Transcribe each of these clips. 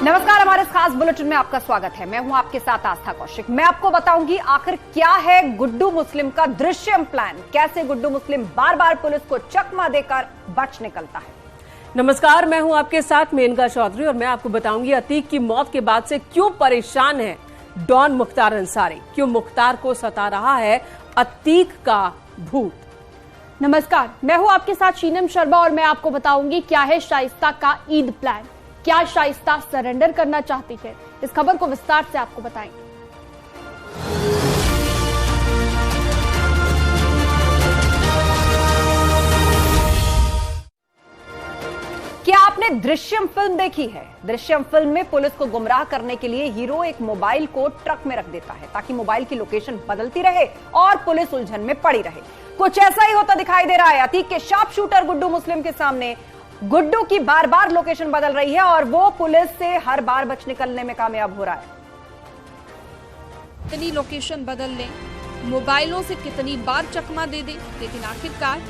नमस्कार, हमारे इस खास बुलेटिन में आपका स्वागत है। मैं हूं आपके साथ आस्था कौशिक। मैं आपको बताऊंगी आखिर क्या है गुड्डू मुस्लिम का दृश्यम प्लान, कैसे गुड्डू मुस्लिम बार बार पुलिस को चकमा देकर बच निकलता है। नमस्कार, मैं हूं आपके साथ मेनका चौधरी और मैं आपको बताऊंगी अतीक की मौत के बाद से क्यों परेशान है डॉन मुख्तार अंसारी, क्यों मुख्तार को सता रहा है अतीक का भूत। नमस्कार, मैं हूं आपके साथ शीनम शर्मा और मैं आपको बताऊंगी क्या है शाइस्ता का ईद प्लान। क्या शाइस्ता सरेंडर करना चाहती है, इस खबर को विस्तार से आपको बताएंगे। क्या आपने दृश्यम फिल्म देखी है? दृश्यम फिल्म में पुलिस को गुमराह करने के लिए हीरो एक मोबाइल को ट्रक में रख देता है ताकि मोबाइल की लोकेशन बदलती रहे और पुलिस उलझन में पड़ी रहे। कुछ ऐसा ही होता दिखाई दे रहा है अतीक के शार्प शूटर गुड्डू मुस्लिम के सामने। गुड्डू की बार बार लोकेशन बदल रही है और वो पुलिस से हर बार बच निकलने में कामयाब हो रहा है। कितनी लोकेशन बदल लें, मोबाइलों से कितनी बार चकमा दे दे, लेकिन आखिरकार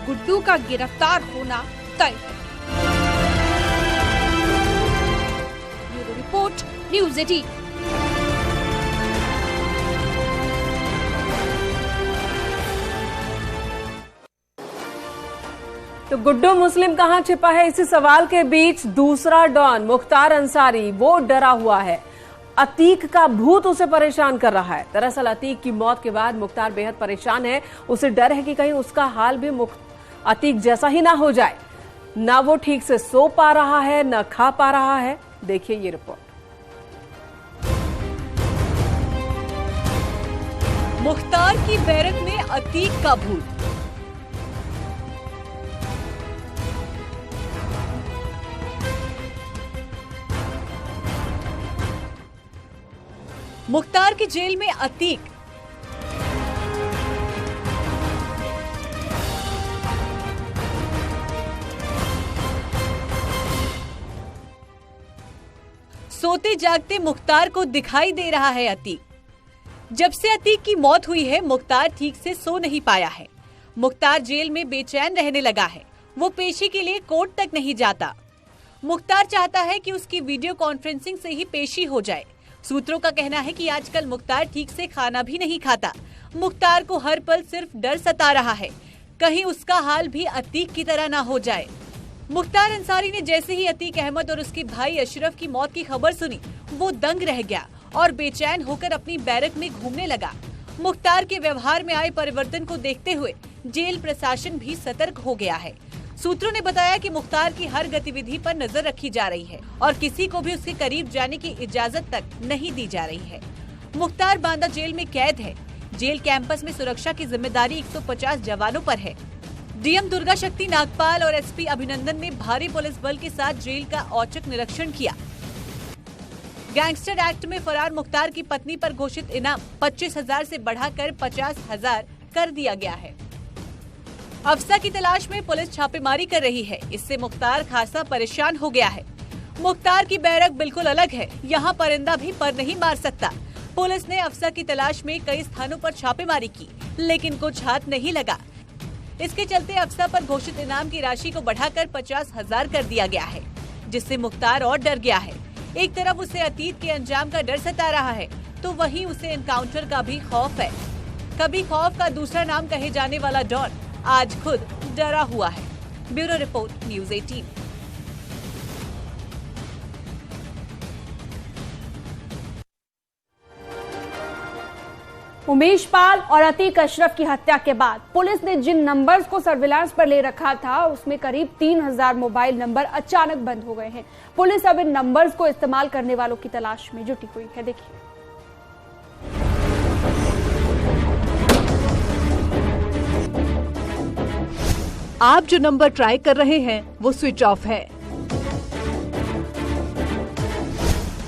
गुड्डू का गिरफ्तार होना तय है। Bureau report, news 18। तो गुड्डू मुस्लिम कहां छिपा है, इसी सवाल के बीच दूसरा डॉन मुख्तार अंसारी वो डरा हुआ है। अतीक का भूत उसे परेशान कर रहा है। दरअसल अतीक की मौत के बाद मुख्तार बेहद परेशान है। उसे डर है कि कहीं उसका हाल भी अतीक जैसा ही ना हो जाए। ना वो ठीक से सो पा रहा है, ना खा पा रहा है। देखिए ये रिपोर्ट। मुख्तार की बैरक में अतीक का भूत। मुख्तार की जेल में अतीक। सोते जागते मुख्तार को दिखाई दे रहा है अतीक। जब से अतीक की मौत हुई है, मुख्तार ठीक से सो नहीं पाया है। मुख्तार जेल में बेचैन रहने लगा है। वो पेशी के लिए कोर्ट तक नहीं जाता। मुख्तार चाहता है कि उसकी वीडियो कॉन्फ्रेंसिंग से ही पेशी हो जाए। सूत्रों का कहना है कि आजकल मुख्तार ठीक से खाना भी नहीं खाता। मुख्तार को हर पल सिर्फ डर सता रहा है, कहीं उसका हाल भी अतीक की तरह ना हो जाए। मुख्तार अंसारी ने जैसे ही अतीक अहमद और उसके भाई अशरफ की मौत की खबर सुनी, वो दंग रह गया और बेचैन होकर अपनी बैरक में घूमने लगा। मुख्तार के व्यवहार में आए परिवर्तन को देखते हुए जेल प्रशासन भी सतर्क हो गया है। सूत्रों ने बताया कि मुख्तार की हर गतिविधि पर नजर रखी जा रही है और किसी को भी उसके करीब जाने की इजाजत तक नहीं दी जा रही है। मुख्तार बांदा जेल में कैद है। जेल कैंपस में सुरक्षा की जिम्मेदारी 150 जवानों पर है। डीएम दुर्गा शक्ति नागपाल और एसपी अभिनंदन ने भारी पुलिस बल के साथ जेल का औचक निरीक्षण किया। गैंगस्टर एक्ट में फरार मुख्तार की पत्नी पर घोषित इनाम 25,000 से बढ़ाकर 50,000 कर दिया गया है। अफसा की तलाश में पुलिस छापेमारी कर रही है। इससे मुख्तार खासा परेशान हो गया है। मुख्तार की बैरक बिल्कुल अलग है। यहाँ परिंदा भी पर नहीं मार सकता। पुलिस ने अफसा की तलाश में कई स्थानों पर छापेमारी की, लेकिन कुछ हाथ नहीं लगा। इसके चलते अफसा पर घोषित इनाम की राशि को बढ़ाकर 50,000 कर दिया गया है, जिससे मुख्तार और डर गया है। एक तरफ उसे अतीत के अंजाम का डर सता रहा है, तो वहीं उसे एनकाउंटर का भी खौफ है। कभी खौफ का दूसरा नाम कहे जाने वाला डॉन आज खुद डरा हुआ है। Bureau report, news 18। Umesh Pal और अतीक अशरफ की हत्या के बाद पुलिस ने जिन नंबर्स को सर्विलांस पर ले रखा था, उसमें करीब 3,000 मोबाइल नंबर अचानक बंद हो गए हैं। पुलिस अब इन नंबर्स को इस्तेमाल करने वालों की तलाश में जुटी हुई है। देखिए, आप जो नंबर ट्राई कर रहे हैं वो स्विच ऑफ है।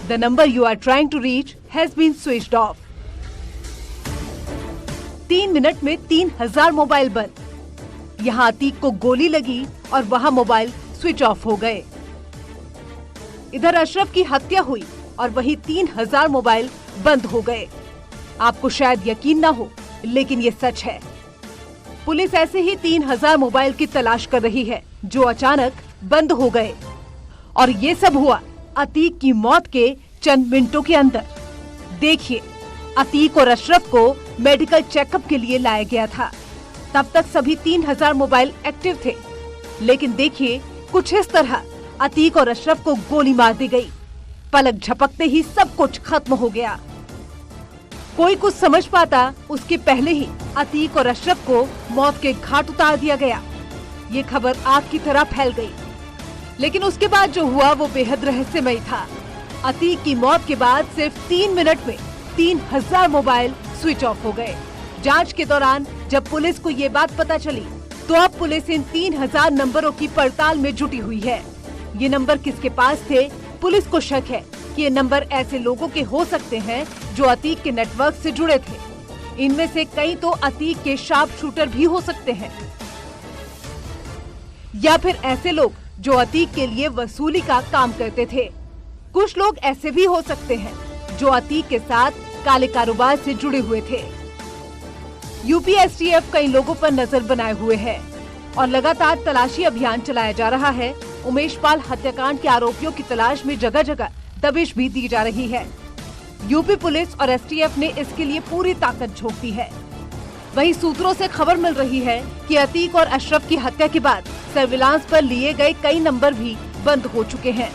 The number you are trying to reach has been switched off. 3 minute में 3,000 मोबाइल बंद। यहाँ अतीक को गोली लगी और वहाँ मोबाइल स्विच ऑफ हो गए। इधर अशरफ की हत्या हुई और वही 3,000 मोबाइल बंद हो गए। आपको शायद यकीन ना हो, लेकिन ये सच है। पुलिस ऐसे ही 3,000 मोबाइल की तलाश कर रही है जो अचानक बंद हो गए। और ये सब हुआ अतीक की मौत के चंद मिनटों के अंदर। देखिए, अतीक और अशरफ को मेडिकल चेकअप के लिए लाया गया था। तब तक सभी 3000 मोबाइल एक्टिव थे, लेकिन देखिए कुछ इस तरह अतीक और अशरफ को गोली मार दी गई। पलक झपकते ही सब कुछ खत्म हो गया। कोई कुछ समझ पाता उसके पहले ही अतीक और अशरफ को मौत के घाट उतार दिया गया। ये खबर आग की तरह फैल गई, लेकिन उसके बाद जो हुआ वो बेहद रहस्यमय था। अतीक की मौत के बाद सिर्फ 3 मिनट में 3000 मोबाइल स्विच ऑफ हो गए। जांच के दौरान जब पुलिस को ये बात पता चली, तो अब पुलिस इन 3000 नंबरों की पड़ताल में जुटी हुई है। ये नंबर किसके पास थे? पुलिस को शक है कि ये नंबर ऐसे लोगों के हो सकते हैं जो अतीक के नेटवर्क से जुड़े थे। इनमें से कई तो अतीक के शार्प शूटर भी हो सकते हैं, या फिर ऐसे लोग जो अतीक के लिए वसूली का काम करते थे। कुछ लोग ऐसे भी हो सकते हैं जो अतीक के साथ काले कारोबार से जुड़े हुए थे। यूपी एसटीएफ कई लोगों पर नजर बनाए हुए है और लगातार तलाशी अभियान चलाया जा रहा है। उमेश पाल हत्याकांड के आरोपियों की तलाश में जगह जगह दबिश भी दी जा रही है। यूपी पुलिस और एसटीएफ ने इसके लिए पूरी ताकत झोंक दी है। वहीं सूत्रों से खबर मिल रही है कि अतीक और अशरफ की हत्या के बाद सर्विलांस पर लिए गए कई नंबर भी बंद हो चुके हैं।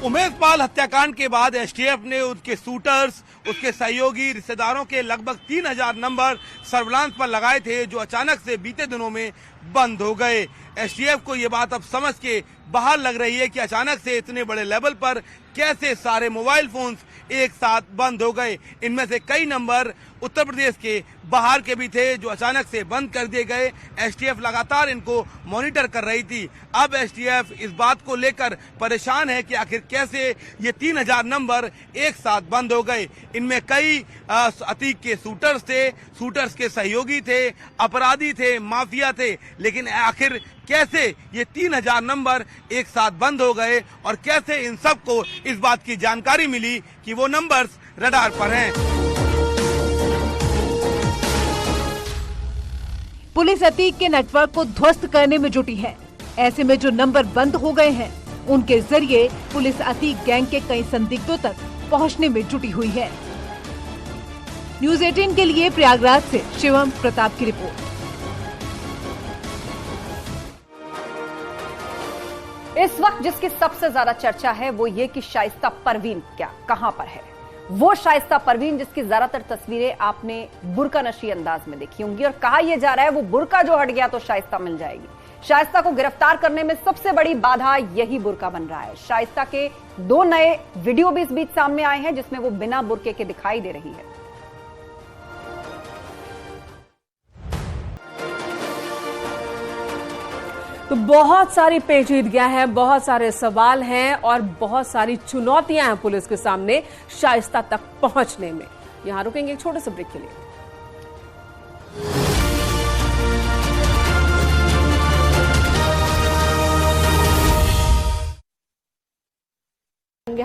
उमेश पाल हत्याकांड के बाद एसटीएफ ने उसके शूटर्स, उसके सहयोगी, रिश्तेदारों के लगभग 3000 नंबर सर्विलांस पर लगाए थे, जो अचानक से बीते दिनों में बंद हो गए। एसटीएफ को ये बात अब समझ के बाहर लग रही है कि अचानक से इतने बड़े लेवल पर कैसे सारे मोबाइल फोन्स एक साथ बंद हो गए। इनमें से कई नंबर उत्तर प्रदेश के बाहर के भी थे जो अचानक से बंद कर दिए गए। एसटीएफ लगातार इनको मॉनिटर कर रही थी। अब एसटीएफ इस बात को लेकर परेशान है कि आखिर कैसे ये 3000 नंबर एक साथ बंद हो गए। इनमें कई अतीक के शूटर्स थे, शूटर्स के सहयोगी थे, अपराधी थे, माफिया थे, लेकिन आखिर कैसे ये 3000 नंबर एक साथ बंद हो गए और कैसे इन सबको इस बात की जानकारी मिली कि वो नंबर्स रडार पर हैं। पुलिस अतीक के नेटवर्क को ध्वस्त करने में जुटी है। ऐसे में जो नंबर बंद हो गए हैं, उनके जरिए पुलिस अतीक गैंग के कई संदिग्धों तक पहुंचने में जुटी हुई है। न्यूज़ 18 के लिए प्रयागराज से शिवम प्रताप की रिपोर्ट। इस वक्त जिसकी सबसे ज्यादा चर्चा है वो ये कि शाइस्ता परवीन कहां पर है। वो शाइस्ता परवीन जिसकी ज्यादातर तस्वीरें आपने बुर्का नशी अंदाज में देखी होंगी, और कहा यह जा रहा है वो बुर्का जो हट गया तो शाइस्ता मिल जाएगी। शाइस्ता को गिरफ्तार करने में सबसे बड़ी बाधा यही बुर्का बन रहा है। शाइस्ता के 2 नए वीडियो भी इस बीच सामने आए हैं जिसमें वो बिना बुर्के के दिखाई दे रही है। तो बहुत सारी पेचीदगियां हैं, बहुत सारे सवाल हैं और बहुत सारी चुनौतियां हैं पुलिस के सामने शाइस्ता तक पहुंचने में। यहां रुकेंगे एक छोटे से ब्रेक के लिए।